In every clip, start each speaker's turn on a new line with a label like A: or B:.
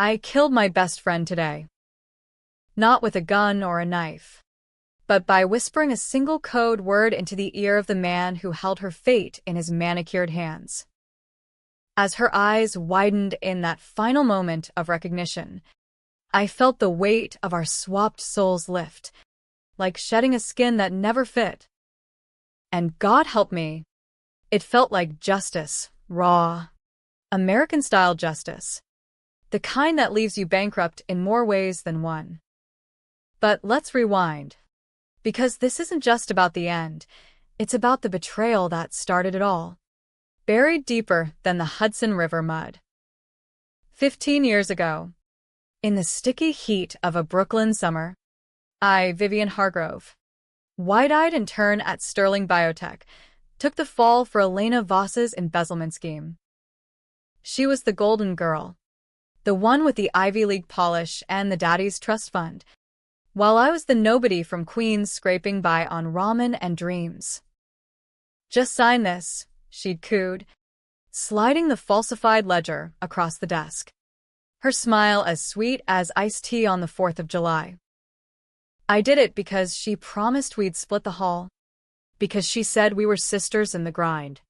A: I killed my best friend today. Not with a gun or a knife, but by whispering a single code word into the ear of the man who held her fate in his manicured hands. As her eyes widened in that final moment of recognition, I felt the weight of our swapped souls lift, like shedding a skin that never fit. And God help me, it felt like justice, raw, American-style justice, the kind that leaves you bankrupt in more ways than one. But let's rewind, because this isn't just about the end, it's about the betrayal that started it all, buried deeper than the Hudson River mud. 15 years ago, in the sticky heat of a Brooklyn summer, I, Vivian Hargrove, wide-eyed intern at Sterling Biotech, took the fall for Elena Voss's embezzlement scheme. She was the golden girl, the one with the Ivy League polish and the daddy's trust fund, while I was the nobody from Queens scraping by on ramen and dreams. "Just sign this," she'd cooed, sliding the falsified ledger across the desk, her smile as sweet as iced tea on the 4th of July. I did it because she promised we'd split the haul, because she said we were sisters in the grind.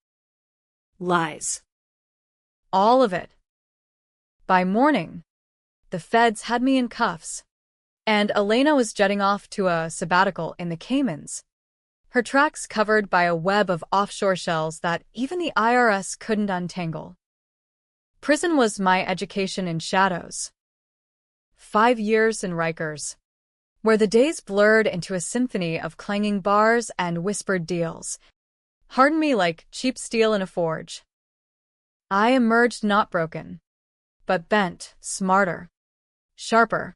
A: Lies. All of it. By morning, the feds had me in cuffs, and Elena was jetting off to a sabbatical in the Caymans, her tracks covered by a web of offshore shells that even the IRS couldn't untangle. Prison was my education in shadows. 5 years in Rikers, where the days blurred into a symphony of clanging bars and whispered deals, hardened me like cheap steel in a forge. I emerged not broken, but bent, smarter, sharper,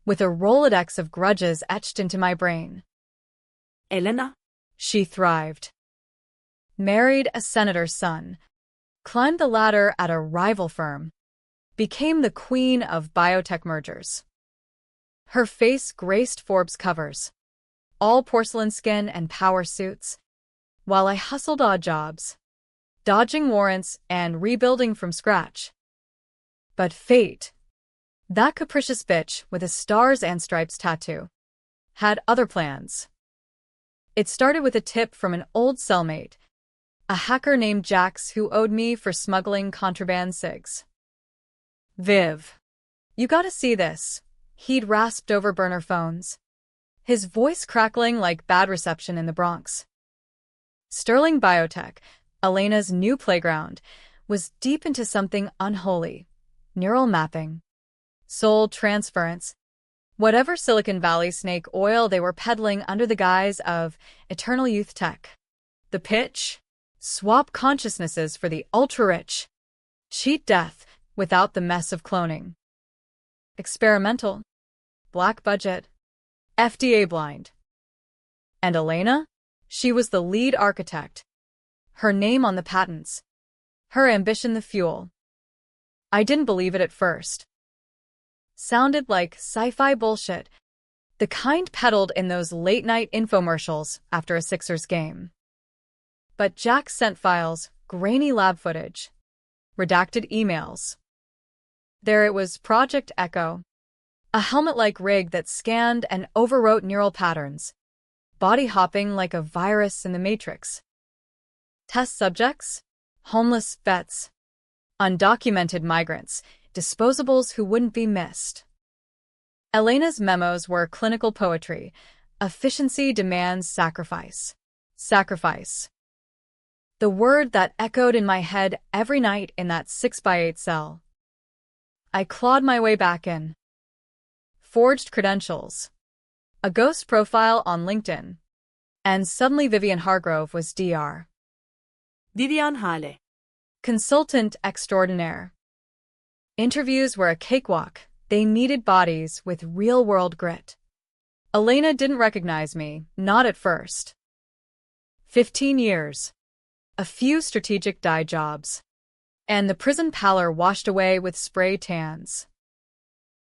A: with a Rolodex of grudges etched into my brain.
B: Elena?
A: She thrived. Married a senator's son, climbed the ladder at a rival firm, became the queen of biotech mergers. Her face graced Forbes covers, all porcelain skin and power suits, while I hustled odd jobs, dodging warrants and rebuilding from scratch. But fate, that capricious bitch with a stars and stripes tattoo, had other plans. It started with a tip from an old cellmate, a hacker named Jax who owed me for smuggling contraband cigs. "Viv, you gotta see this," he'd rasped over burner phones, his voice crackling like bad reception in the Bronx. Sterling Biotech, Elena's new playground, was deep into something unholy: neural mapping, soul transference, whatever Silicon Valley snake oil they were peddling under the guise of eternal youth tech. The pitch? Swap consciousnesses for the ultra-rich. Cheat death without the mess of cloning. Experimental. Black budget. FDA blind. And Elena? She was the lead architect. Her name on the patents. Her ambition the fuel. I didn't believe it at first. Sounded like sci-fi bullshit, the kind peddled in those late-night infomercials after a Sixers game. But Jax sent files, grainy lab footage, redacted emails. There it was, Project Echo, a helmet-like rig that scanned and overwrote neural patterns, body hopping like a virus in the Matrix. Test subjects? Homeless vets, undocumented migrants, disposables who wouldn't be missed. Elena's memos were clinical poetry. Efficiency demands sacrifice. Sacrifice. The word that echoed in my head every night in that 6x8 cell. I clawed my way back in. Forged credentials. A ghost profile on LinkedIn. And suddenly Vivian Hargrove was Dr.
B: Vivian Hale.
A: Consultant extraordinaire. Interviews were a cakewalk. They needed bodies with real-world grit. Elena didn't recognize me, not at first. 15 years. A few strategic dye jobs. And the prison pallor washed away with spray tans.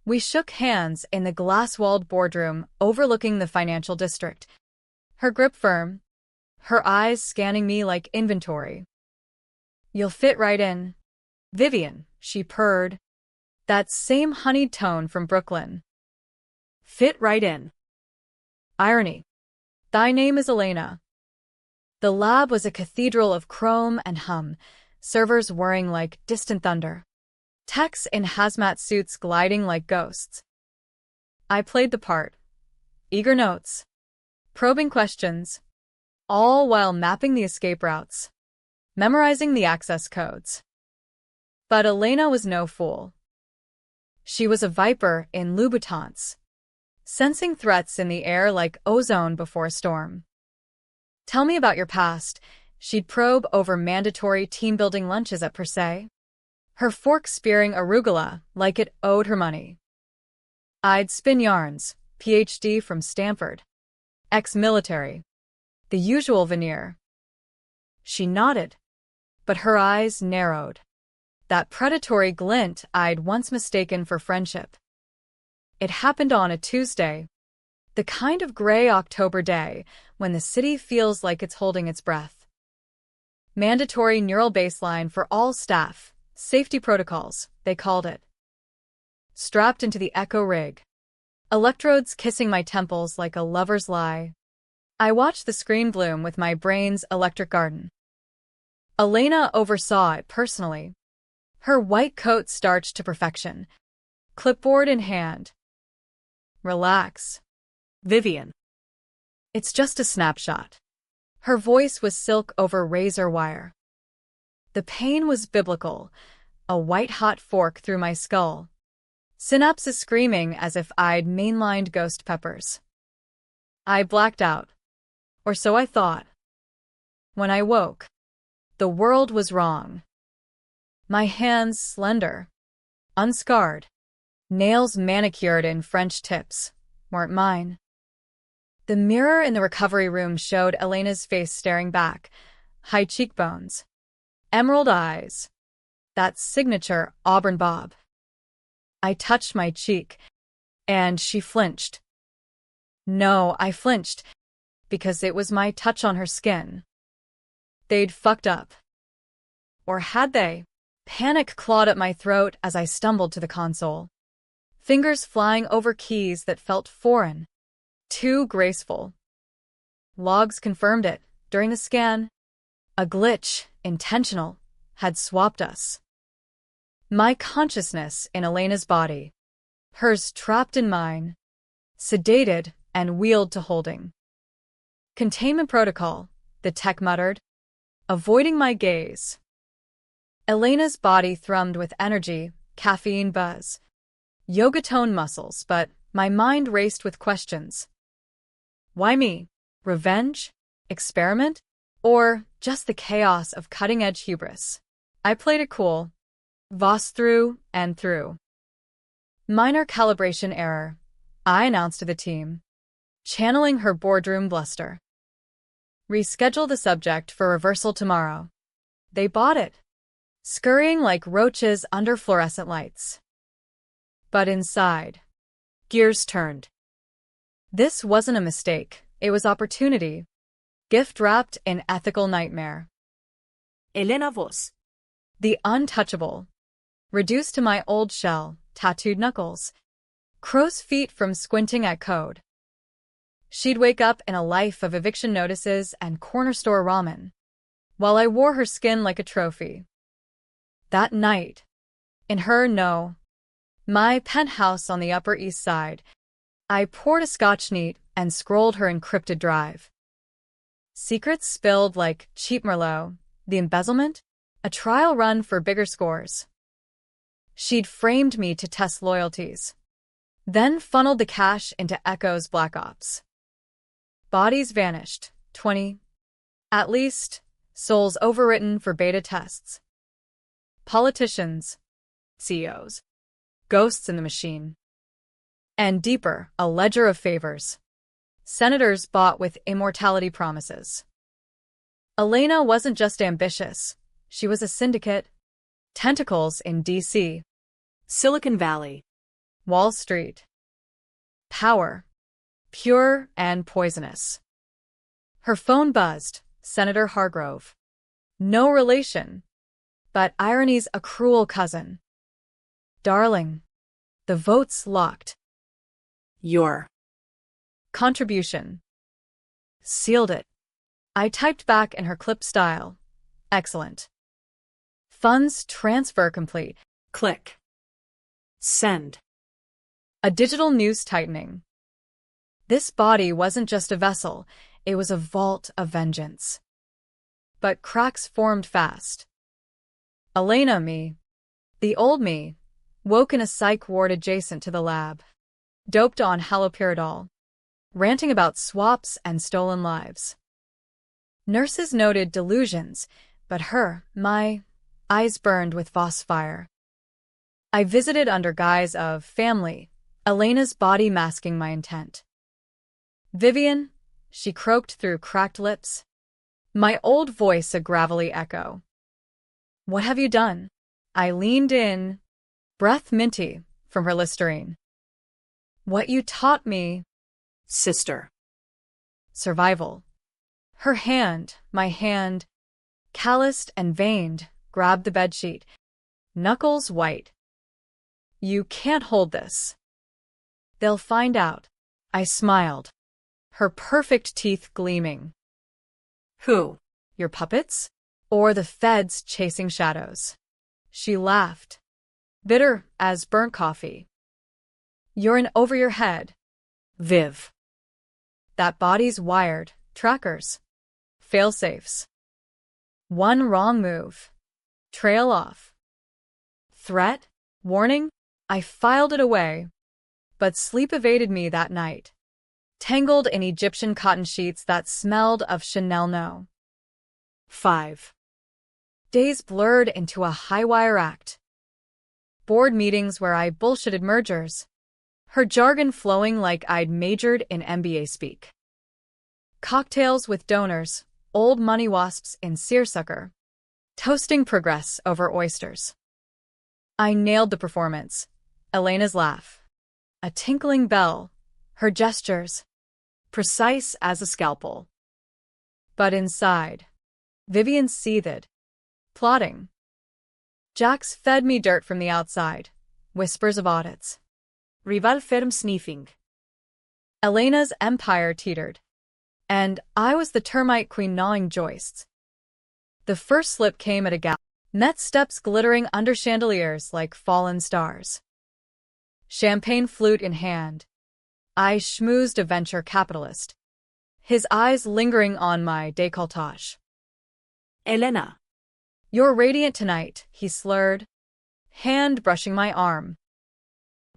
A: We shook hands in the glass-walled boardroom overlooking the financial district. Her grip firm, her eyes scanning me like inventory. "You'll fit right in, Vivian," she purred, That same honeyed tone from Brooklyn.
B: Fit right in.
A: Irony. Thy name is Elena. The lab was a cathedral of chrome and hum, servers whirring like distant thunder. Techs in hazmat suits gliding like ghosts. I played the part. Eager notes. Probing questions. All while mapping the escape routes. Memorizing the access codes. But Elena was no fool. She was a viper in Louboutins, sensing threats in the air like ozone before a storm. Tell me about your past. She'd probe over mandatory team-building lunches at Per Se, her fork spearing arugula like it owed her money. I'd spin yarns, PhD from Stanford, ex-military, the usual veneer. She nodded, but her eyes narrowed. That predatory glint I'd once mistaken for friendship. It happened on a Tuesday, the kind of gray October day when the city feels like it's holding its breath. Mandatory neural baseline for all staff, safety protocols, they called it. Strapped into the echo rig, electrodes kissing my temples like a lover's lie, I watched the screen bloom with my brain's electric garden. Elena oversaw it personally. Her white coat starched to perfection, clipboard in hand. Relax,
B: Vivian.
A: it's just a snapshot. Her voice was silk over razor wire. The pain was biblical, a white-hot fork through my skull. Synapses screaming as if I'd mainlined ghost peppers. I blacked out. Or so I thought. When I woke, the world was wrong. My hands slender, unscarred, nails manicured in French tips, weren't mine. The mirror in the recovery room showed Elena's face staring back, high cheekbones, emerald eyes, that signature auburn bob. I touched my cheek, and she flinched. No, I flinched, because it was my touch on her skin. They'd fucked up. Or had they? Panic clawed at my throat as I stumbled to the console. Fingers flying over keys that felt foreign. Too graceful. Logs confirmed it. During the scan, a glitch, intentional, had swapped us. My consciousness in Elena's body. Hers trapped in mine. Sedated and wheeled to holding. Containment protocol, the tech muttered, avoiding my gaze. Elena's body thrummed with energy, caffeine buzz, yoga tone muscles, but my mind raced with questions. Why me? Revenge? Experiment? Or just the chaos of cutting-edge hubris? I played it cool. Voss through and through. Minor calibration error, I announced to the team, channeling her boardroom bluster. Reschedule the subject for reversal tomorrow. They bought it, scurrying like roaches under fluorescent lights. But inside, gears turned. This wasn't a mistake, it was opportunity, gift wrapped in ethical nightmare.
B: Elena Voss.
A: The untouchable, reduced to my old shell, tattooed knuckles, crow's feet from squinting at code. She'd wake up in a life of eviction notices and corner store ramen, while I wore her skin like a trophy. That night, in my penthouse on the Upper East Side, I poured a Scotch neat and scrolled her encrypted drive. Secrets spilled like cheap Merlot, the embezzlement, a trial run for bigger scores. She'd framed me to test loyalties, then funneled the cash into Echo's Black Ops. Bodies vanished, 20. At least, souls overwritten for beta tests. Politicians, CEOs, ghosts in the machine. And deeper, a ledger of favors. Senators bought with immortality promises. Elena wasn't just ambitious, she was a syndicate. Tentacles in D.C.,
B: Silicon Valley,
A: Wall Street. Power, pure and poisonous. Her phone buzzed, Senator Hargrove. No relation, but irony's a cruel cousin. Darling. The vote's locked.
B: Your.
A: Contribution. Sealed it. I typed back in her clipped style. Excellent. Funds transfer complete.
B: Click. Send.
A: A digital news tightening. This body wasn't just a vessel, it was a vault of vengeance. But cracks formed fast. Elena, me, the old me, woke in a psych ward adjacent to the lab, doped on haloperidol, ranting about swaps and stolen lives. Nurses noted delusions, but my eyes burned with Voss fire. I visited under guise of family, Elena's body masking my intent. Vivian, she croaked through cracked lips. My old voice a gravelly echo. What have you done? I leaned in, breath minty from her Listerine. What you taught me,
B: sister.
A: Survival. Her hand, my hand, calloused and veined, grabbed the bedsheet, knuckles white. You can't hold this. They'll find out. I smiled, her perfect teeth gleaming.
B: Who?
A: Your puppets? Or the feds chasing shadows? She laughed, bitter as burnt coffee. You're in over your head.
B: Viv.
A: That body's wired, trackers, fail-safes. One wrong move. Trail off. Threat? Warning? I filed it away. But sleep evaded me that night, tangled in Egyptian cotton sheets that smelled of Chanel No.
B: 5.
A: Days blurred into a high-wire act. Board meetings where I bullshitted mergers, her jargon flowing like I'd majored in MBA speak. Cocktails with donors, old money wasps in seersucker, toasting progress over oysters. I nailed the performance. Elena's laugh. A tinkling bell, her gestures, precise as a scalpel. But inside, Vivian seethed, plotting. Jax fed me dirt from the outside, whispers of audits.
B: Rival firm sniffing.
A: Elena's empire teetered, and I was the termite queen gnawing joists. The first slip came at a gap, met steps glittering under chandeliers like fallen stars. Champagne flute in hand, I schmoozed a venture capitalist, his eyes lingering on my décolletage.
B: Elena.
A: You're radiant tonight, he slurred, hand brushing my arm.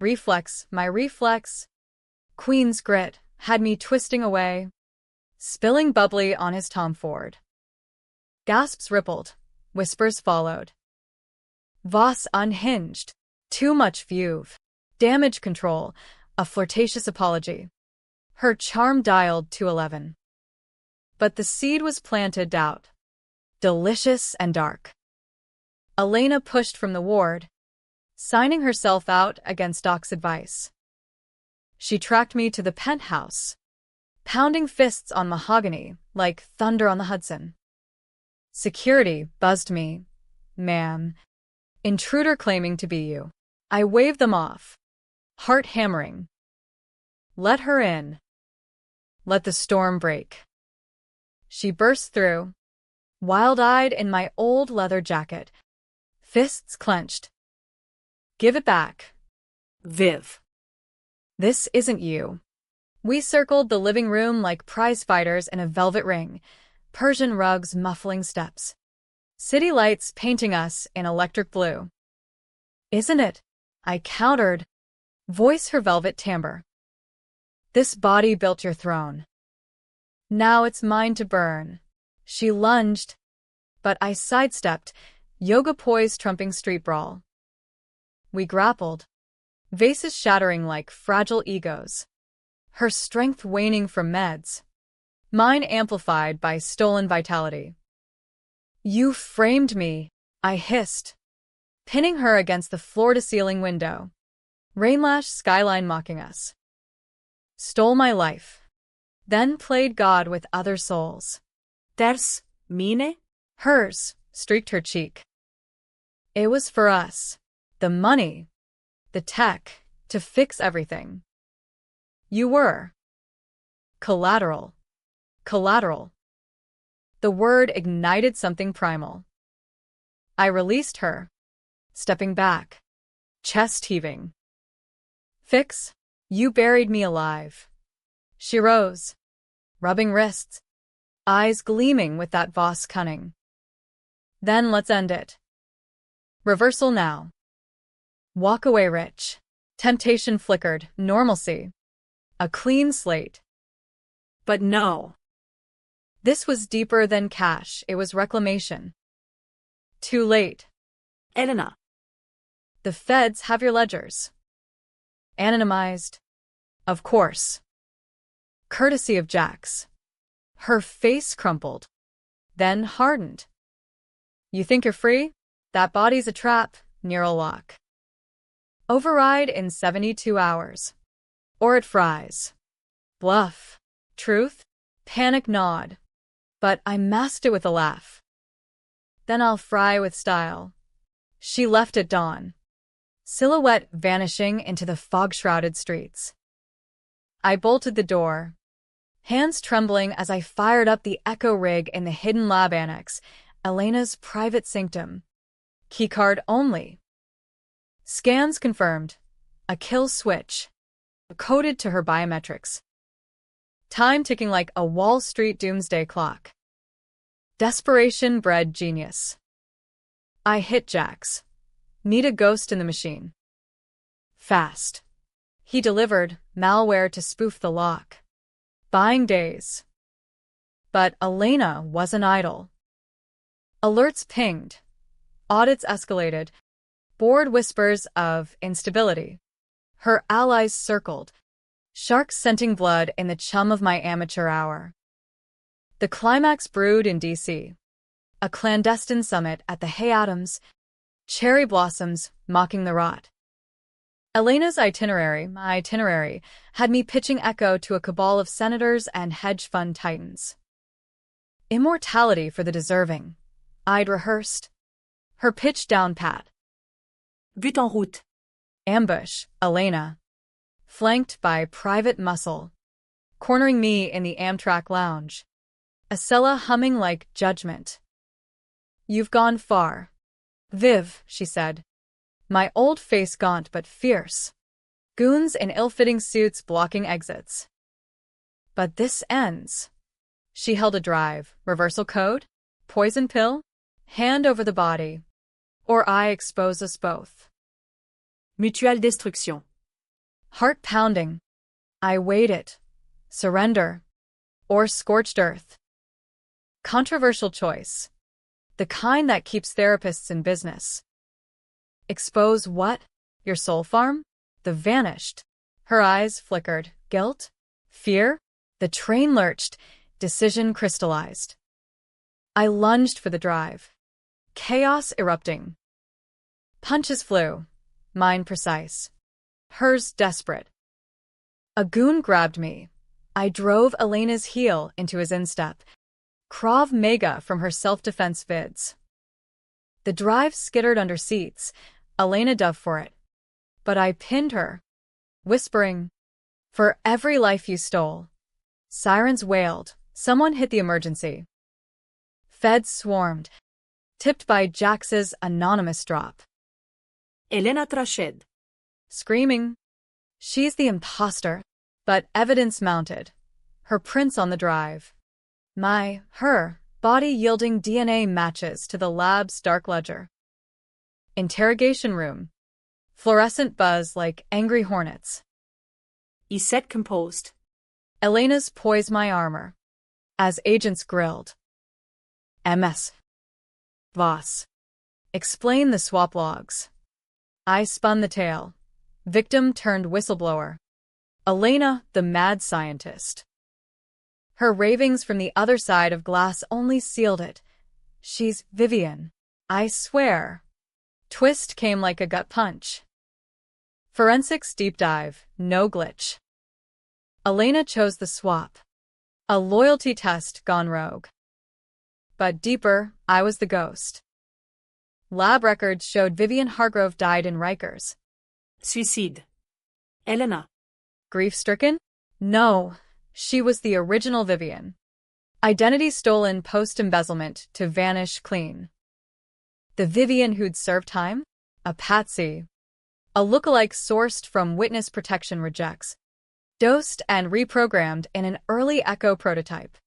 A: My reflex, queen's grit, had me twisting away, spilling bubbly on his Tom Ford. Gasps rippled, whispers followed. Voss unhinged, too much vuve. Damage control, a flirtatious apology. Her charm dialed to 11. But the seed was planted doubt. Delicious and dark. Elena pushed from the ward, signing herself out against Doc's advice. She tracked me to the penthouse, pounding fists on mahogany like thunder on the Hudson. Security buzzed me. Ma'am. Intruder claiming to be you. I waved them off. Heart hammering. Let her in. Let the storm break. She burst through, wild-eyed in my old leather jacket, fists clenched. Give it back.
B: Viv.
A: This isn't you. We circled the living room like prize-fighters in a velvet ring, Persian rugs muffling steps. City lights painting us in electric blue. Isn't it? I countered. Voice her velvet timbre. This body built your throne. Now it's mine to burn. She lunged, but I sidestepped, yoga poise trumping street brawl. We grappled, vases shattering like fragile egos, her strength waning from meds, mine amplified by stolen vitality. You framed me, I hissed, pinning her against the floor-to-ceiling window. Rainlash skyline mocking us. Stole my life. Then played God with other souls.
B: Ters, mine?
A: Hers, streaked her cheek. It was for us. The money. the tech, to fix everything. You were. Collateral. Collateral. The word ignited something primal. I released her, stepping back, chest heaving. Fix? You buried me alive. She rose, rubbing wrists, eyes gleaming with that Voss cunning. Then let's end it. Reversal now. Walk away rich. Temptation flickered, normalcy. A clean slate.
B: But no.
A: This was deeper than cash, it was reclamation. Too late.
B: Elena.
A: The feds have your ledgers. Anonymized. Of course. Courtesy of Jax. Her face crumpled, then hardened. You think you're free? That body's a trap, neural lock. Override in 72 hours. Or it fries. Bluff. Truth? Panic nod. But I masked it with a laugh. Then I'll fry with style. She left at dawn. Silhouette vanishing into the fog-shrouded streets. I bolted the door, hands trembling as I fired up the echo rig in the hidden lab annex, Elena's private sanctum. Keycard only. Scans confirmed. A kill switch. Coded to her biometrics. Time ticking like a Wall Street doomsday clock. Desperation bred genius. I hit Jax. Meet a ghost in the machine. Fast. He delivered malware to spoof the lock. Buying days. But Elena wasn't idle. Alerts pinged. Audits escalated. Board whispers of instability. Her allies circled. Sharks scenting blood in the chum of my amateur hour. The climax brewed in D.C. A clandestine summit at the Hay Adams. Cherry blossoms mocking the rot. Elena's itinerary, my itinerary, had me pitching Echo to a cabal of senators and hedge fund titans. Immortality for the deserving. I'd rehearsed. Her pitch down pat.
B: But en route.
A: Ambush, Elena. Flanked by private muscle. Cornering me in the Amtrak lounge. Acela humming like judgment. You've gone far. Viv, she said. My old face gaunt but fierce. Goons in ill-fitting suits blocking exits. But this ends. She held a drive. Reversal code? Poison pill? Hand over the body. Or I expose us both.
B: Mutuelle destruction.
A: Heart pounding. I weighed it. Surrender. Or scorched earth. Controversial choice. The kind that keeps therapists in business. Expose what? Your soul farm? The vanished. Her eyes flickered. Guilt? Fear? The train lurched. Decision crystallized. I lunged for the drive. Chaos erupting. Punches flew. Mine precise. Hers desperate. A goon grabbed me. I drove Elena's heel into his instep. Krav Maga from her self-defense vids. The drive skittered under seats. Elena dove for it. But I pinned her, whispering, "For every life you stole." Sirens wailed. Someone hit the emergency. Feds swarmed, tipped by Jax's anonymous drop.
B: Elena Trached.
A: Screaming. She's the imposter. But evidence mounted. Her prints on the drive. Her body yielding DNA matches to the lab's dark ledger. Interrogation room. Fluorescent buzz like angry hornets.
B: Iset composed.
A: Elena's poised my armor. As agents grilled. MS. Voss. Explain the swap logs. I spun the tale. Victim turned whistleblower. Elena, the mad scientist. Her ravings from the other side of glass only sealed it. She's Vivian. I swear. Twist came like a gut punch. Forensics deep dive, no glitch. Elena chose the swap. A loyalty test gone rogue. But deeper, I was the ghost. Lab records showed Vivian Hargrove died in Rikers.
B: Suicide. Elena.
A: Grief-stricken? No, she was the original Vivian. Identity stolen post-embezzlement to vanish clean. The Vivian who'd served time? A patsy. A lookalike sourced from witness protection rejects. Dosed and reprogrammed in an early Echo prototype.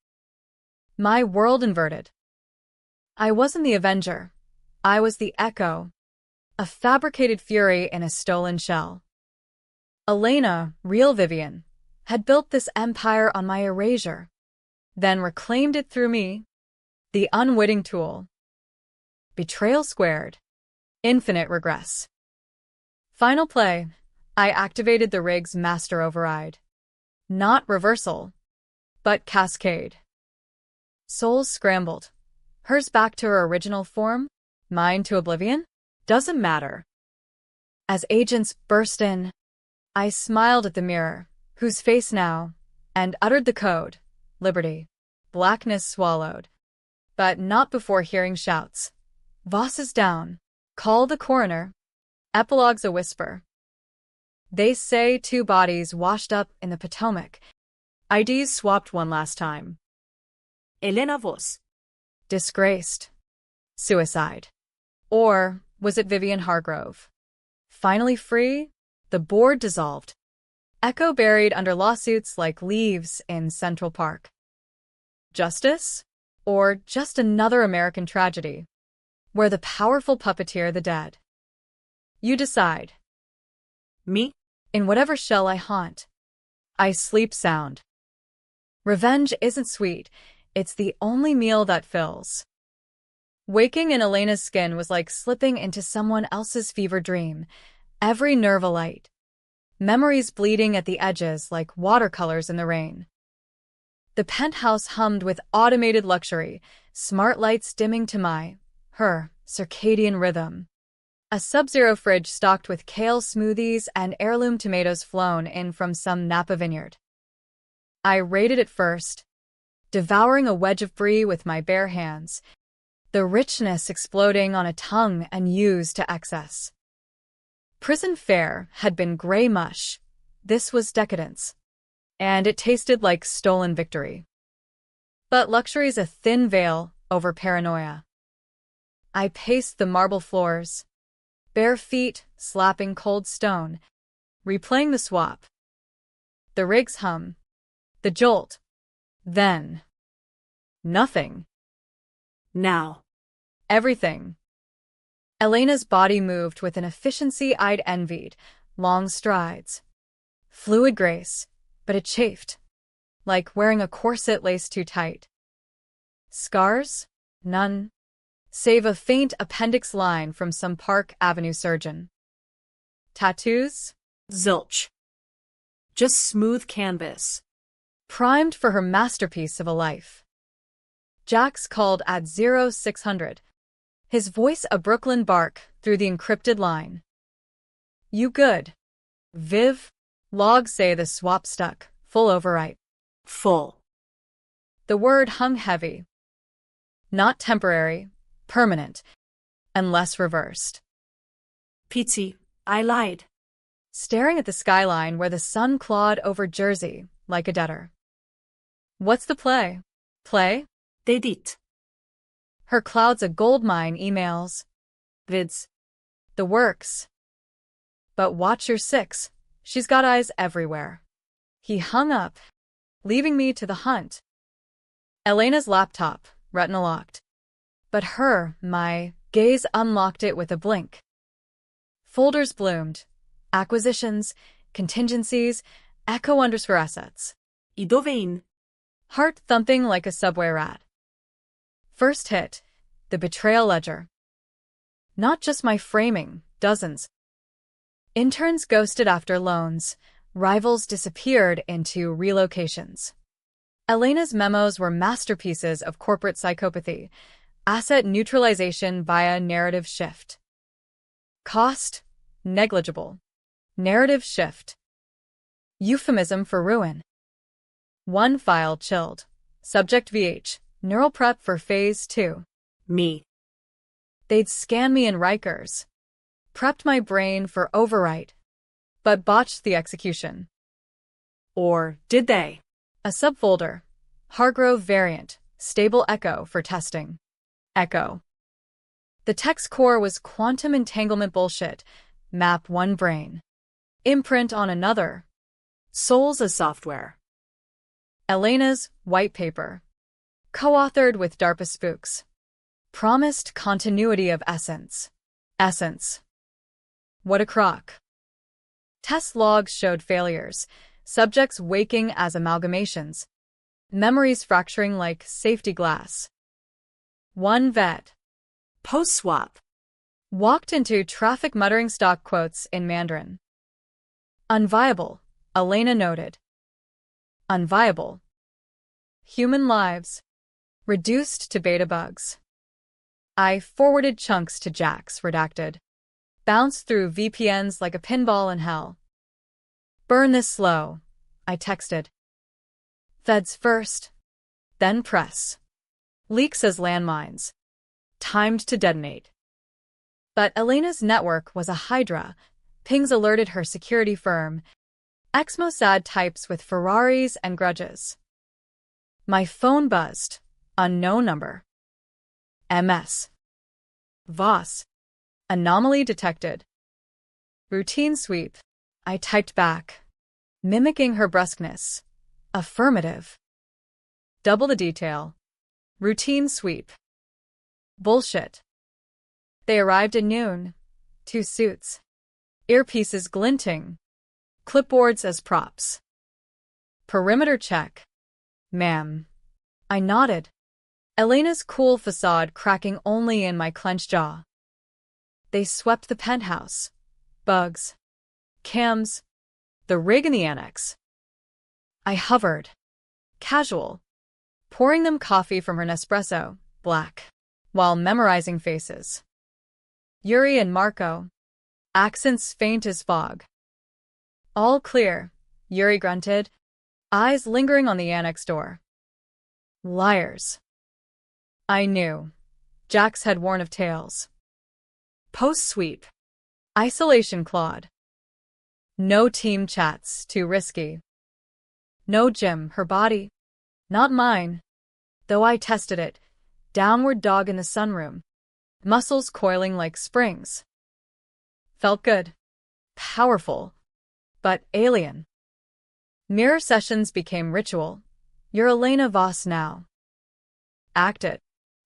A: My world inverted. I wasn't the Avenger. I was the Echo. A fabricated fury in a stolen shell. Elena, real Vivian, had built this empire on my erasure, then reclaimed it through me, the unwitting tool. Betrayal squared. Infinite regress. Final play. I activated the rig's master override. Not reversal, but cascade. Souls scrambled. Hers back to her original form, mine to oblivion? Doesn't matter. As agents burst in, I smiled at the mirror, whose face now, and uttered the code, liberty. Blackness swallowed. But not before hearing shouts. Voss is down. Call the coroner. Epilogue's a whisper. They say 2 bodies washed up in the Potomac. IDs swapped one last time.
B: Elena Voss.
A: Disgraced. Suicide. Or was it Vivian Hargrove? Finally free, the board dissolved. Echo buried under lawsuits like leaves in Central Park. Justice? Or just another American tragedy, where the powerful puppeteer the dead? You decide.
B: Me?
A: In whatever shell I haunt, I sleep sound. Revenge isn't sweet, it's the only meal that fills. Waking in Elena's skin was like slipping into someone else's fever dream, every nerve alight. Memories bleeding at the edges like watercolors in the rain. The penthouse hummed with automated luxury, smart lights dimming to her, circadian rhythm. A sub-zero fridge stocked with kale smoothies and heirloom tomatoes flown in from some Napa vineyard. I raided it first, devouring a wedge of brie with my bare hands, the richness exploding on a tongue and used to excess. Prison fare had been gray mush. This was decadence. And it tasted like stolen victory. But luxury's a thin veil over paranoia. I paced the marble floors, bare feet slapping cold stone, replaying the swap. The rig's hum. The jolt. Then. Nothing.
B: Now.
A: Everything. Elena's body moved with an efficiency I'd envied, long strides. Fluid grace, but it chafed, like wearing a corset laced too tight. Scars? None. Save a faint appendix line from some Park Avenue surgeon. Tattoos?
B: Zilch. Just smooth canvas.
A: Primed for her masterpiece of a life. Jax called at 0600. His voice a Brooklyn bark through the encrypted line. You good? Viv? Logs say the swap stuck, full overwrite.
B: Full.
A: The word hung heavy. Not temporary, permanent, unless reversed.
B: Pizzi, I lied.
A: Staring at the skyline where the sun clawed over Jersey like a debtor. What's the play? Play?
B: They did.
A: Her cloud's a goldmine emails.
B: Vids.
A: The works. But watch your 6. She's got eyes everywhere. He hung up, leaving me to the hunt. Elena's laptop, retina locked. But my gaze unlocked it with a blink. Folders bloomed. Acquisitions, contingencies, Echo_assets.
B: I dove in.
A: Heart thumping like a subway rat. First hit, the betrayal ledger. Not just my framing, dozens. Interns ghosted after loans, rivals disappeared into relocations. Elena's memos were masterpieces of corporate psychopathy, asset neutralization via narrative shift. Cost? Negligible. Narrative shift. Euphemism for ruin. One file chilled. Subject VH. Neural prep for phase 2.
B: Me.
A: They'd scan me in Rikers. Prepped my brain for overwrite. but botched the execution.
B: Or did they?
A: A subfolder. Hargrove variant. Stable echo for testing. Echo. The text core was quantum entanglement bullshit. Map one brain. Imprint on another.
B: Souls as software.
A: Elena's white paper. Co-authored with DARPA spooks. Promised continuity of essence. Essence. What a crock. Test logs showed failures. Subjects waking as amalgamations. Memories fracturing like safety glass. One vet.
B: Post-swap.
A: Walked into traffic muttering stock quotes in Mandarin. Unviable, Elena noted. Unviable. Human lives. Reduced to beta bugs. I forwarded chunks to Jax, redacted. Bounced through VPNs like a pinball in hell. Burn this slow, I texted. Feds first. Then press. Leaks as landmines. Timed to detonate. But Elena's network was a hydra. Pings alerted her security firm. Ex-Mossad types with Ferraris and grudges. My phone buzzed. Unknown number. MS. Voss. Anomaly detected. Routine sweep. I typed back. Mimicking her brusqueness. Affirmative. Double the detail. Routine sweep. Bullshit. They arrived at noon. 2 suits. Earpieces glinting. Clipboards as props. Perimeter check. Ma'am. I nodded. Elena's cool facade cracking only in my clenched jaw. They swept the penthouse. Bugs. Cams. The rig in the annex. I hovered. Casual. Pouring them coffee from her Nespresso, black, while memorizing faces. Yuri and Marco. Accents faint as fog. All clear, Yuri grunted, eyes lingering on the annex door. Liars. I knew. Jax had warned of tales. Post-sweep. Isolation clawed. No team chats, too risky. No gym, her body. Not mine. Though I tested it. Downward dog in the sunroom. Muscles coiling like springs. Felt good. Powerful. But alien. Mirror sessions became ritual. You're Elena Voss now. Act it.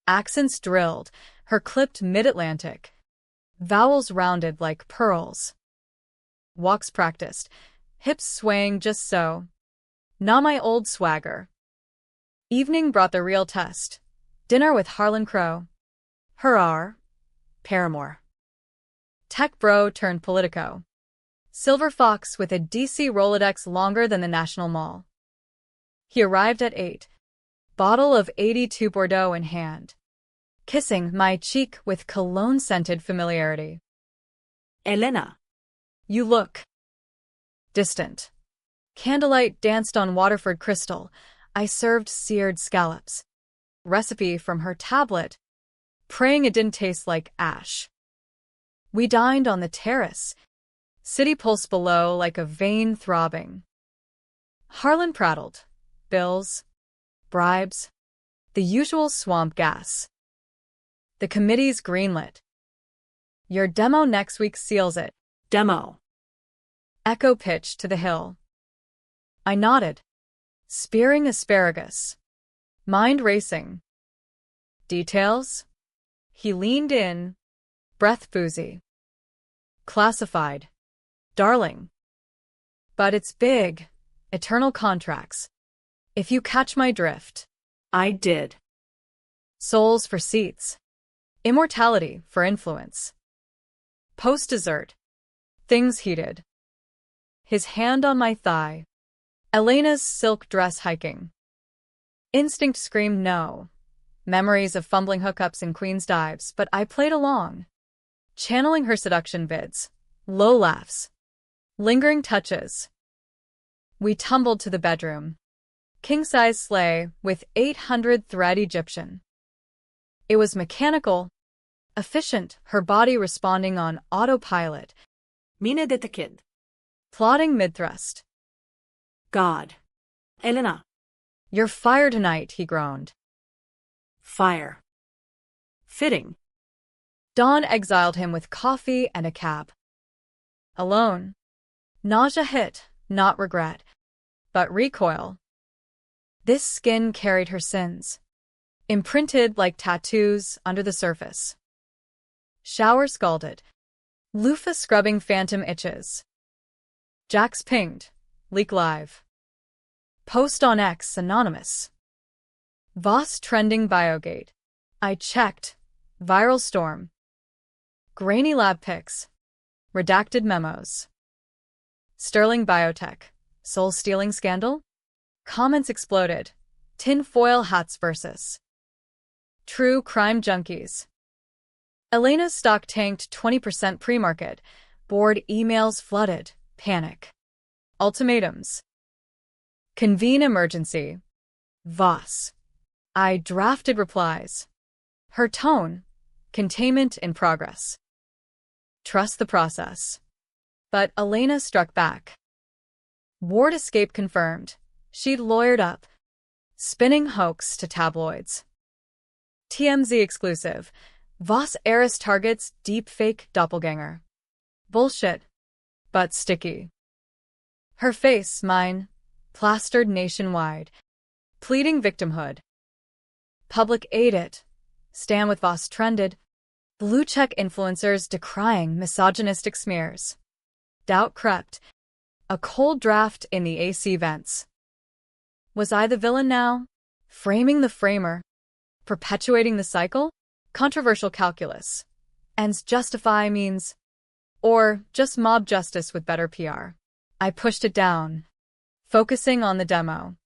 A: Accents drilled, her clipped mid-Atlantic. Vowels rounded like pearls. Walks practiced, hips swaying just so. Not my old swagger. Evening brought the real test. Dinner with Harlan Crow. Hurrah. Paramore. Tech bro turned politico. Silver fox with a DC Rolodex longer than the National Mall. He arrived at 8. Bottle of 82 Bordeaux in hand. Kissing my cheek with cologne-scented familiarity.
B: Elena.
A: You look distant. Candlelight danced on Waterford crystal. I served seared scallops. Recipe from her tablet. Praying it didn't taste like ash. We dined on the terrace. City pulse below like a vein throbbing. Harlan prattled. Bills. Bribes. The usual swamp gas. The committee's greenlit. Your demo next week seals it.
B: Demo.
A: Echo pitch to the hill. I nodded. Spearing asparagus. Mind racing. Details? He leaned in. Breath boozy. Classified. Darling. But it's big. Eternal contracts. If you catch my drift.
B: I did.
A: Souls for seats. Immortality for influence. Post-dessert. Things heated. His hand on my thigh. Elena's silk dress hiking. Instinct screamed no. Memories of fumbling hookups in Queen's dives, but I played along. Channeling her seduction vids. Low laughs. Lingering touches. We tumbled to the bedroom. King-size sleigh with 800 thread Egyptian. It was mechanical, efficient, her body responding on autopilot.
B: Mine dette kid.
A: plotting mid-thrust.
B: God. Elena.
A: You're fired tonight, he groaned.
B: Fire. Fitting.
A: Dawn exiled him with coffee and a cab. Alone. Nausea hit, not regret, but recoil. This skin carried her sins, imprinted like tattoos under the surface. Shower scalded. Loofah scrubbing phantom itches. Jax pinged. Leak live. Post on X anonymous. Voss trending biogate. I checked. Viral storm. Grainy lab pics. Redacted memos. Sterling Biotech. Soul-stealing scandal? Comments exploded. Tinfoil hats versus true crime junkies. Elena's stock tanked 20% pre-market. Board emails flooded. Panic. Ultimatums. Convene emergency. Voss. I drafted replies. Her tone. Containment in progress. Trust the process. But Elena struck back. Ward escape confirmed. She'd lawyered up. Spinning hoax to tabloids. TMZ exclusive. Voss heiress targets deepfake doppelganger. Bullshit. But sticky. Her face, mine, plastered nationwide. Pleading victimhood. Public aid it. Stand with Voss trended. Blue-check influencers decrying misogynistic smears. Doubt crept. A cold draft in the AC vents. Was I the villain now? Framing the framer? Perpetuating the cycle? Controversial calculus. Ends justify means. Or just mob justice with better PR. I pushed it down. Focusing on the demo.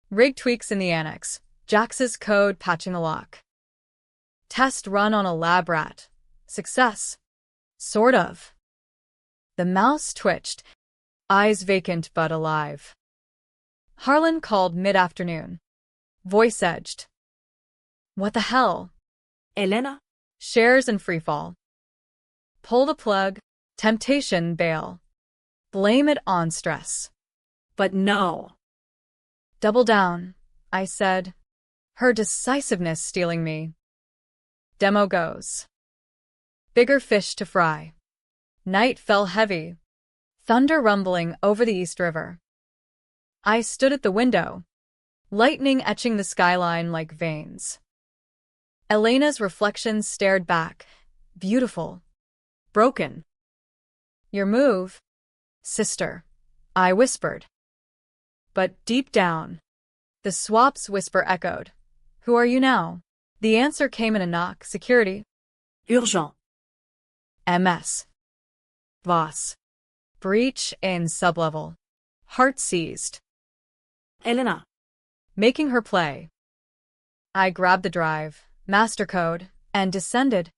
A: Rig tweaks in the annex. Jax's code patching the lock. Test run on a lab rat. Success. Sort of. The mouse twitched. Eyes vacant but alive. Harlan called mid-afternoon. Voice edged. What the hell?
B: Elena.
A: Shares and freefall. Pull the plug. Temptation bail. Blame it on stress.
B: But no.
A: Double down, I said. Her decisiveness stealing me. Demo goes. Bigger fish to fry. Night fell heavy. Thunder rumbling over the East River. I stood at the window. Lightning etching the skyline like veins. Elena's reflection stared back. Beautiful. Broken. Your move, sister, I whispered. But deep down, the swap's whisper echoed. Who are you now? The answer came in a knock. Security.
B: Urgent.
A: MS. Voss. Breach in sublevel. Heart seized.
B: Elena.
A: Making her play. I grabbed the drive, master code, and descended.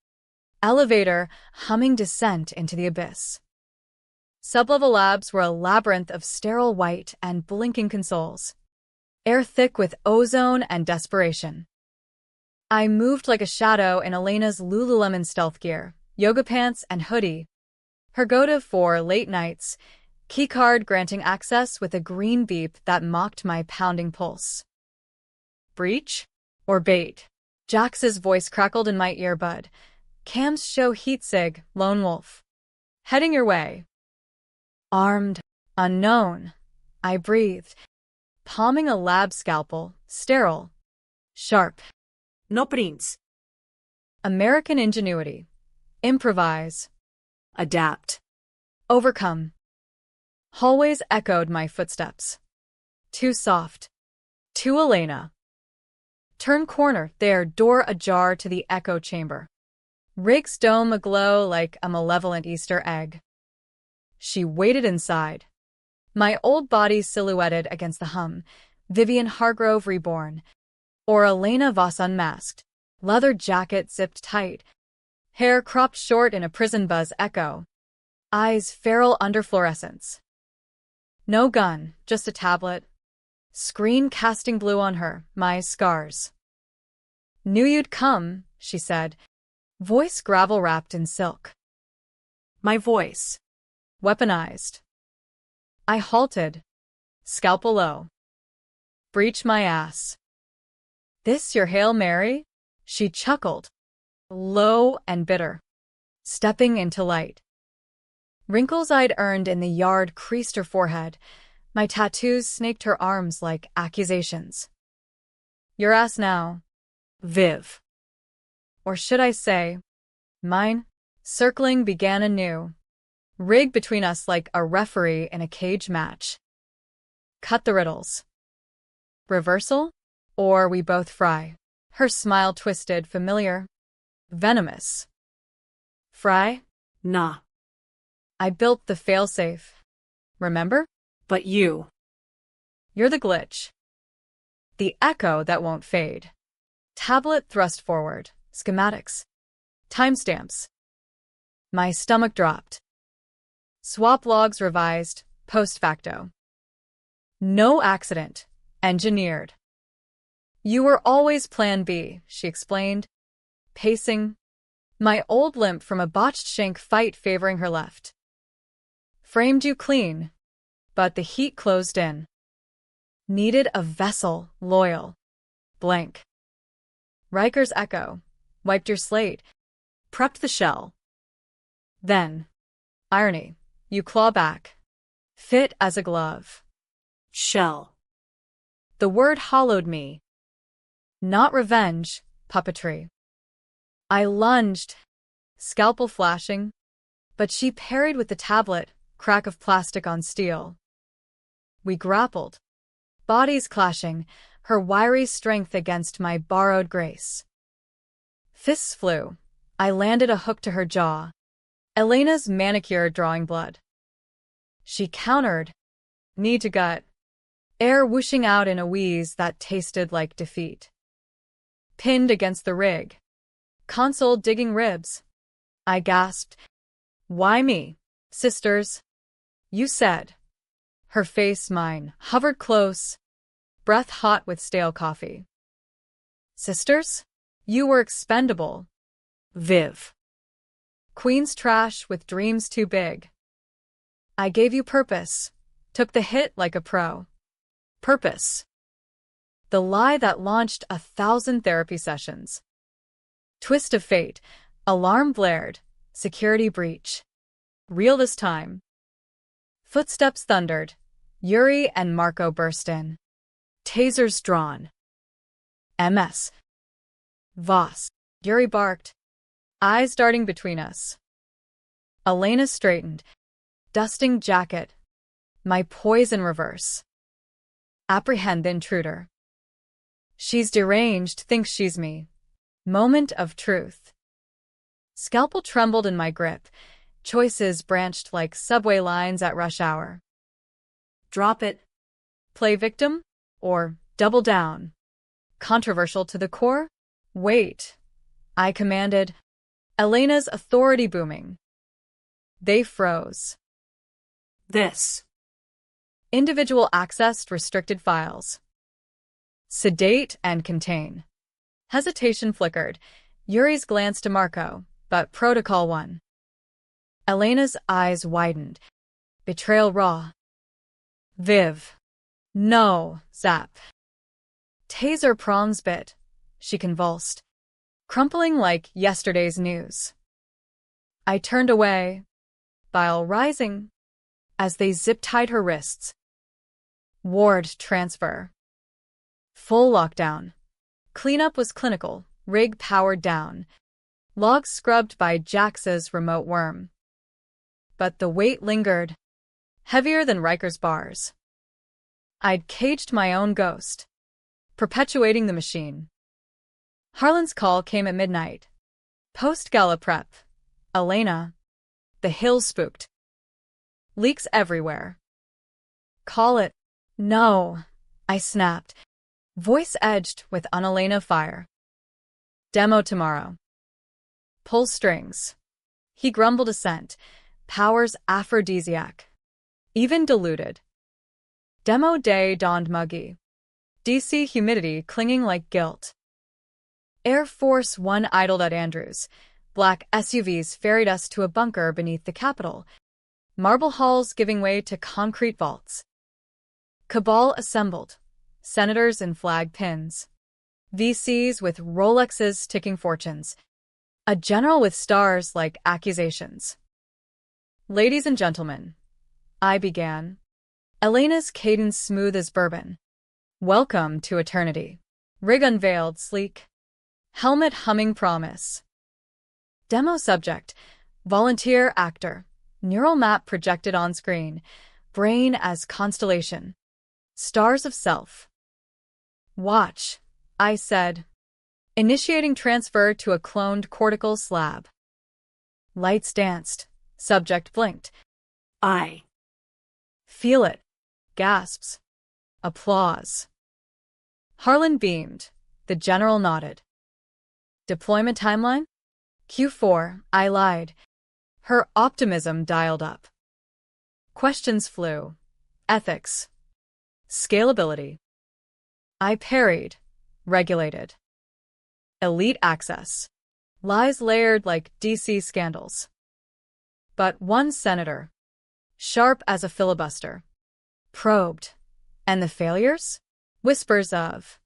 A: Elevator humming descent into the abyss. Sublevel labs were a labyrinth of sterile white and blinking consoles. Air thick with ozone and desperation. I moved like a shadow in Elena's Lululemon stealth gear, yoga pants and hoodie. Her go-to for late nights, keycard granting access with a green beep that mocked my pounding pulse. Breach? Or bait? Jax's voice crackled in my earbud. Cams show heat sig, lone wolf. Heading your way. Armed. Unknown. I breathed. Palming a lab scalpel, sterile. Sharp.
B: No prince.
A: American ingenuity. Improvise.
B: Adapt.
A: Overcome. Hallways echoed my footsteps. Too soft. Too Elena. Turn corner, there, door ajar to the echo chamber. Rig's dome aglow like a malevolent Easter egg. She waited inside. My old body silhouetted against the hum, Vivian Hargrove reborn, or Elena Voss unmasked, leather jacket zipped tight, hair cropped short in a prison buzz echo, eyes feral under fluorescence. No gun, just a tablet. Screen casting blue on her, my scars. Knew you'd come, she said, voice gravel wrapped in silk.
B: My voice.
A: Weaponized. I halted, scalpel low. Breach my ass. This your Hail Mary? She chuckled, low and bitter, stepping into light. Wrinkles I'd earned in the yard creased her forehead. My tattoos snaked her arms like accusations. Your ass now,
B: Viv.
A: or should I say, mine? Circling began anew, rigged between us like a referee in a cage match. Cut the riddles. Reversal? Or we both fry. Her smile twisted, familiar, venomous. Fry?
B: Nah.
A: I built the failsafe. Remember?
B: But you.
A: You're the glitch. The echo that won't fade. Tablet thrust forward. Schematics. Timestamps. My stomach dropped. Swap logs revised, post facto. No accident. Engineered. You were always Plan B, she explained, pacing, my old limp from a botched shank fight favoring her left. Framed you clean, but the heat closed in. Needed a vessel, loyal. Blank. Riker's echo, wiped your slate, prepped the shell. Then, irony, you claw back, fit as a glove.
B: Shell.
A: The word hollowed me. Not revenge, puppetry. I lunged, scalpel flashing, but she parried with the tablet, crack of plastic on steel. We grappled, bodies clashing, her wiry strength against my borrowed grace. Fists flew. I landed a hook to her jaw, Elena's manicure drawing blood. She countered, knee to gut, air whooshing out in a wheeze that tasted like defeat. Pinned against the rig, console digging ribs. I gasped, why me, sisters? You said. Her face, mine, hovered close, breath hot with stale coffee. Sisters? You were expendable.
B: Viv.
A: Queen's trash with dreams too big. I gave you purpose, took the hit like a pro. Purpose. The lie that launched 1,000 therapy sessions. Twist of fate, alarm blared, security breach. Real this time. Footsteps thundered, Yuri and Marco burst in. Tasers drawn. MS. Voss. Yuri barked, eyes darting between us. Elena straightened, dusting jacket, my poise in reverse. Apprehend the intruder. She's deranged, thinks she's me. Moment of truth. Scalpel trembled in my grip, choices branched like subway lines at rush hour.
B: Drop it.
A: Play victim? Or double down? Controversial to the core? Wait. I commanded, Elena's authority booming. They froze.
B: This.
A: Individual accessed restricted files. Sedate and contain. Hesitation flickered. Yuri's glance to Marco, but protocol won. Elena's eyes widened. Betrayal raw. Viv. No, zap. Taser prongs bit. She convulsed, crumpling like yesterday's news. I turned away, bile rising, as they zip-tied her wrists. Ward transfer. Full lockdown. Cleanup was clinical, rig powered down. Logs scrubbed by Jax's remote worm. But the weight lingered, heavier than Riker's bars. I'd caged my own ghost, perpetuating the machine. Harlan's call came at midnight. Post-gala prep. Elena. The hills spooked. Leaks everywhere. Call it. No, I snapped, voice edged with un-Elena fire. Demo tomorrow. Pull strings. He grumbled assent. Power's aphrodisiac. Even diluted. Demo day dawned muggy. DC humidity clinging like guilt. Air Force One idled at Andrews. Black SUVs ferried us to a bunker beneath the Capitol. marble halls giving way to concrete vaults. Cabal assembled, senators in flag pins, VCs with Rolexes ticking fortunes, a general with stars like accusations. Ladies and gentlemen, I began, Elena's cadence smooth as bourbon. Welcome to eternity. Rig unveiled, sleek. Helmet humming promise. Demo subject, volunteer actor, neural map projected on screen, brain as constellation. Stars of self. Watch, I said, initiating transfer to a cloned cortical slab. Lights danced, subject blinked.
B: I
A: Feel it. Gasps. Applause. Harlan beamed. The general nodded. Deployment timeline? Q4, I lied. Her optimism dialed up. Questions flew. Ethics. Scalability. I parried. Regulated. Elite access. Lies layered like DC scandals. But one senator, sharp as a filibuster, probed. And the failures? Whispers of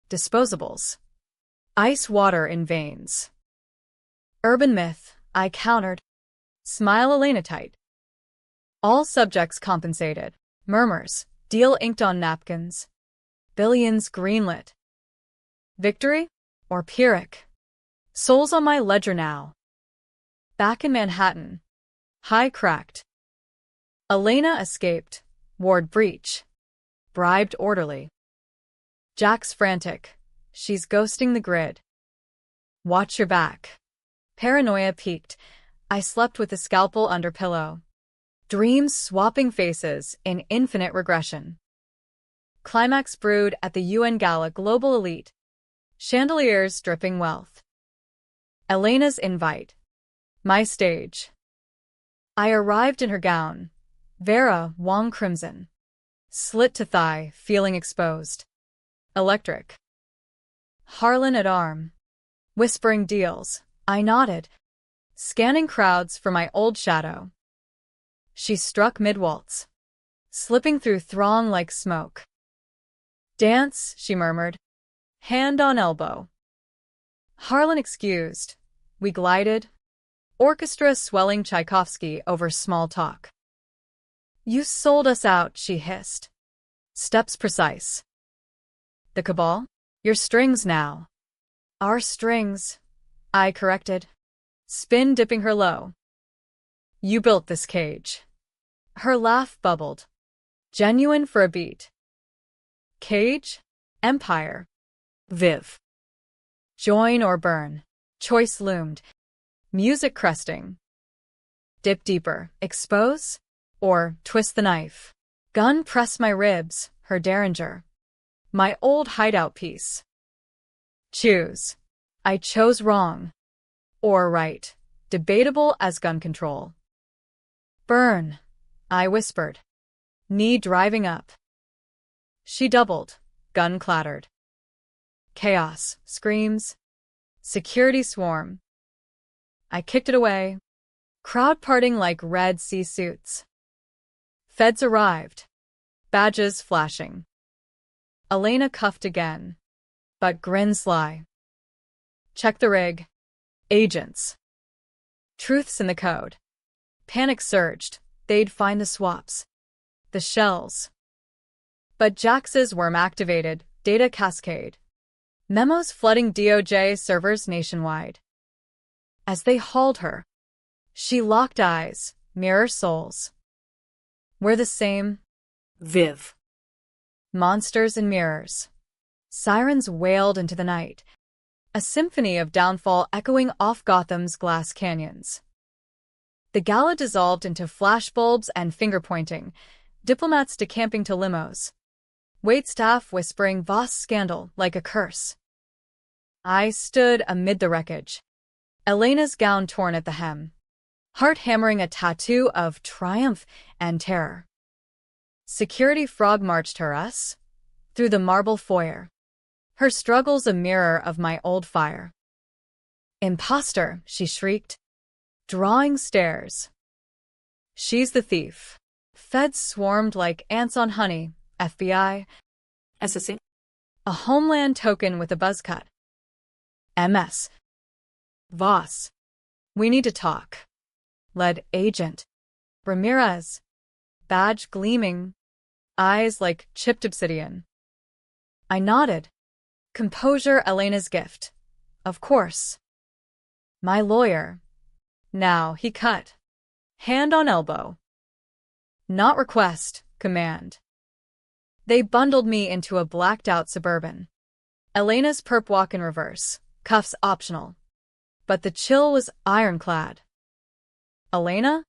A: disposables. Ice water in veins. Urban myth, I countered. Smile Elena tight. All subjects compensated. Murmurs. Deal inked on napkins. Billions greenlit. Victory? Or Pyrrhic? Souls on my ledger now. Back in Manhattan. High cracked. Elena escaped. Ward breach. Bribed orderly. Jack's frantic. She's ghosting the grid. Watch your back. Paranoia peaked. I slept with a scalpel under pillow. Dreams swapping faces in infinite regression. Climax brewed at the UN Gala Global Elite. Chandeliers dripping wealth. Elena's invite. My stage. I arrived in her gown. Vera Wong crimson. Slit to thigh, feeling exposed. Electric. Harlan at arm. Whispering deals. I nodded. Scanning crowds for my old shadow. She struck mid-waltz. Slipping through throng like smoke. Dance, she murmured. Hand on elbow. Harlan excused. We glided. Orchestra swelling Tchaikovsky over small talk. You sold us out, she hissed. Steps precise. The cabal? Your strings now. Our strings, I corrected. Spin dipping her low. You built this cage. Her laugh bubbled. Genuine for a beat. Cage? Empire. Viv. Join or burn. Choice loomed. Music cresting. Dip deeper. Expose? Or twist the knife. Gun press my ribs, her derringer. My old hideout piece. Choose. I chose wrong. Or right. Debatable as gun control. Burn, I whispered. Knee driving up. She doubled. Gun clattered. Chaos. Screams. Security swarm. I kicked it away. Crowd parting like Red Sea suits. Feds arrived. Badges flashing. Elena cuffed again. But grin sly. Check the rig. Agents. Truths in the code. Panic surged. They'd find the swaps. The shells. But Jax's worm activated. Data cascade. Memos flooding DOJ servers nationwide. As they hauled her, she locked eyes, mirror souls. We're the same.
B: Viv.
A: Monsters and mirrors. Sirens wailed into the night. A symphony of downfall echoing off Gotham's glass canyons. The gala dissolved into flashbulbs and finger-pointing, diplomats decamping to limos. Waitstaff whispering Voss scandal like a curse. I stood amid the wreckage. Elena's gown torn at the hem. Heart hammering a tattoo of triumph and terror. Security frog marched us through the marble foyer. Her struggles a mirror of my old fire. Imposter, she shrieked. Drawing stairs. She's the thief. Feds swarmed like ants on honey. FBI.
B: SSA.
A: A homeland token with a buzz cut. MS. Voss. We need to talk. Lead agent. Ramirez. Badge gleaming. Eyes like chipped obsidian. I nodded. Composure Elena's gift. Of course. My lawyer. Now he cut. Hand on elbow. Not request, command. They bundled me into a blacked-out Suburban. Elena's perp walk in reverse, cuffs optional. But the chill was ironclad. Elena?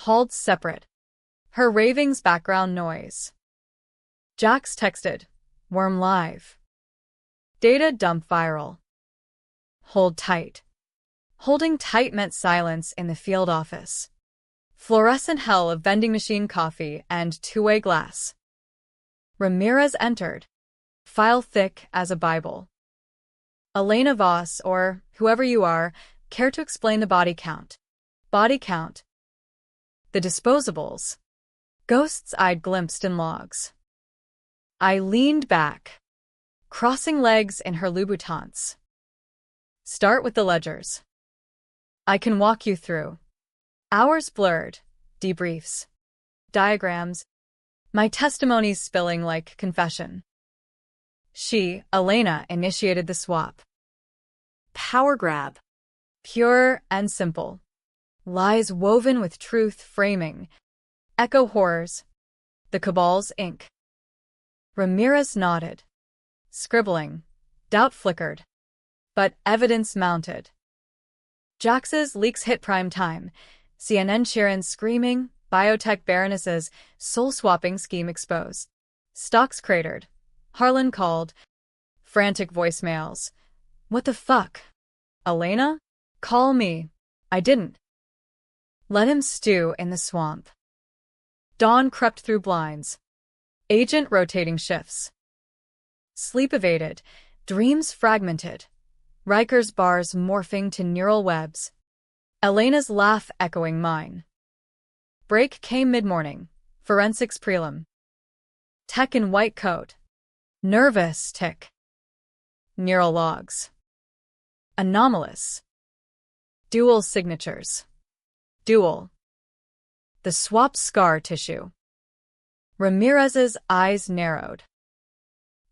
A: Hauled separate. Her ravings background noise. Jax texted, worm live. Data dump viral. Hold tight. Holding tight meant silence in the field office. Fluorescent hell of vending machine coffee and two-way glass. Ramirez entered. File thick as a Bible. Elena Voss, or whoever you are, care to explain the body count? Body count. The disposables. Ghosts I'd glimpsed in logs. I leaned back, crossing legs in her Louboutins. Start with the ledgers. I can walk you through. Hours blurred, debriefs, diagrams, my testimonies spilling like confession. She, Elena, initiated the swap.
B: Power grab.
A: Pure and simple. Lies woven with truth framing. Echo horrors. The cabal's ink. Ramirez nodded. Scribbling. Doubt flickered. But evidence mounted. Jax's leaks hit prime time. CNN Sharon screaming, biotech baronesses, soul-swapping scheme exposed. Stocks cratered. Harlan called. Frantic voicemails. What the fuck? Elena? Call me. I didn't. Let him stew in the swamp. Dawn crept through blinds. Agent rotating shifts. Sleep evaded. Dreams fragmented. Riker's bars morphing to neural webs. Elena's laugh echoing mine. Break came mid-morning. Forensics prelim. Tech in white coat. Nervous tick. Neural logs. Anomalous. Dual signatures. Dual. The swap scar tissue. Ramirez's eyes narrowed.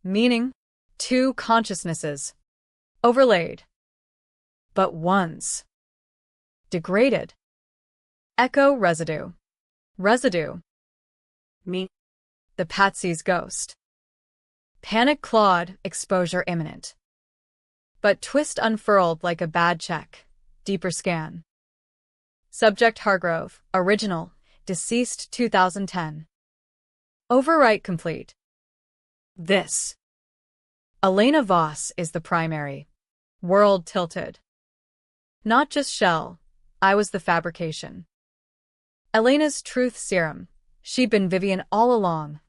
A: Meaning, two consciousnesses. Overlaid. But one's. Degraded. Echo residue. Residue.
B: Me.
A: The Patsy's ghost. Panic clawed, exposure imminent. But twist unfurled like a bad check. Deeper scan. Subject Hargrove, original, deceased 2010. Overwrite complete. This. Elena Voss is the primary. World tilted. Not just shell, I was the fabrication. Elena's truth serum. She'd been Vivian all along.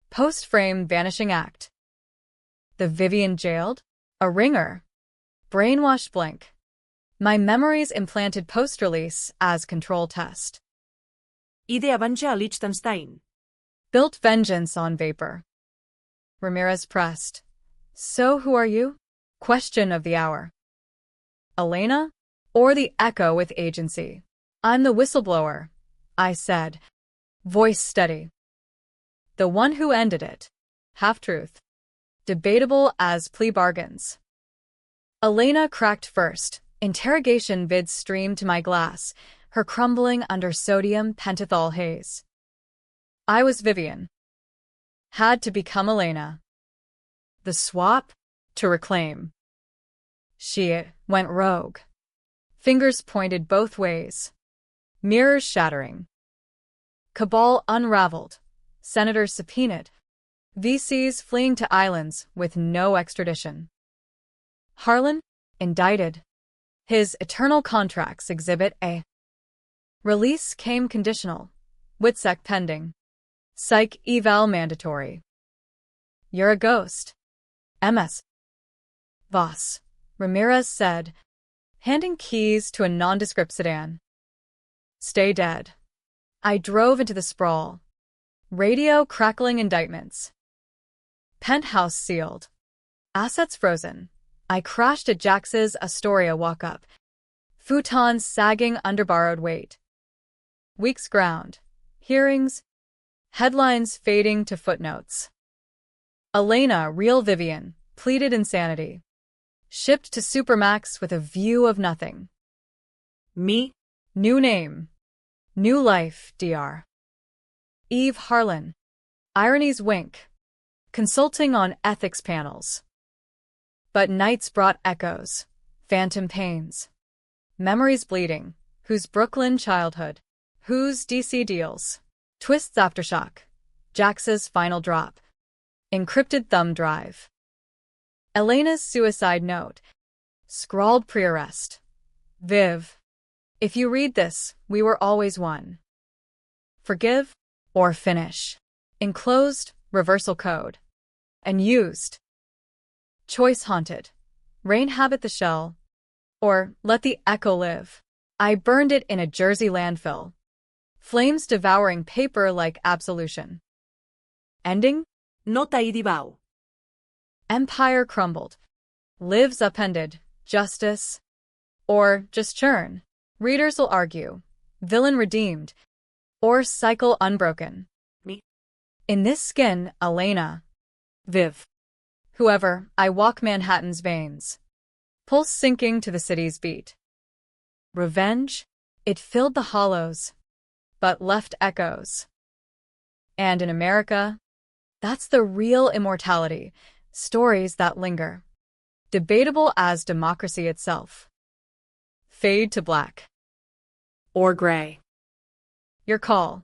A: Post-frame vanishing act. The Vivian jailed? A ringer. Brainwashed blank. My memories implanted post-release as control test.
B: Idea Vanja Liechtenstein.
A: Built vengeance on vapor. Ramirez pressed. So who are you? Question of the hour. Elena? Or the echo with agency? I'm the whistleblower, I said, voice steady. The one who ended it. Half-truth. Debatable as plea bargains. Elena cracked first. Interrogation vids streamed to my glass, her crumbling under sodium pentothal haze. I was Vivian. Had to become Elena. The swap? To reclaim. She went rogue. Fingers pointed both ways. Mirrors shattering. Cabal unraveled. Senators subpoenaed. VCs fleeing to islands with no extradition. Harlan? Indicted. His eternal contracts Exhibit A. Release came conditional. WITSEC pending. Psych eval mandatory. You're a ghost. MS. Voss. Ramirez said, handing keys to a nondescript sedan. Stay dead. I drove into the sprawl. Radio crackling indictments. Penthouse sealed. Assets frozen. I crashed at Jax's Astoria walk-up. Futons sagging under borrowed weight. Weeks ground. Hearings. Headlines fading to footnotes. Elena, real Vivian, pleaded insanity. Shipped to Supermax with a view of nothing.
B: Me,
A: New name. New life, Dr. Eve Harlan. Irony's wink. Consulting on ethics panels. But nights brought echoes. Phantom pains. Memories bleeding. Whose Brooklyn childhood? Whose DC deals? Twists aftershock. Jax's final drop. Encrypted thumb drive. Elena's suicide note. Scrawled pre-arrest. Viv. If you read this, we were always one. Forgive or finish. Enclosed, reversal code. And used. Choice haunted. Rain habit the shell. Or let the echo live. I burned it in a Jersey landfill. Flames devouring paper like absolution. Ending?
B: nota y dibao.
A: Empire crumbled. Lives upended. Justice. Or just churn. Readers will argue. Villain redeemed. Or cycle unbroken.
B: Me.
A: In this skin, Elena. Viv. Whoever, I walk Manhattan's veins. Pulse sinking to the city's beat. Revenge? It filled the hollows. But left echoes. And in America, that's the real immortality. Stories that linger. Debatable as democracy itself. Fade to black.
B: Or gray.
A: Your call.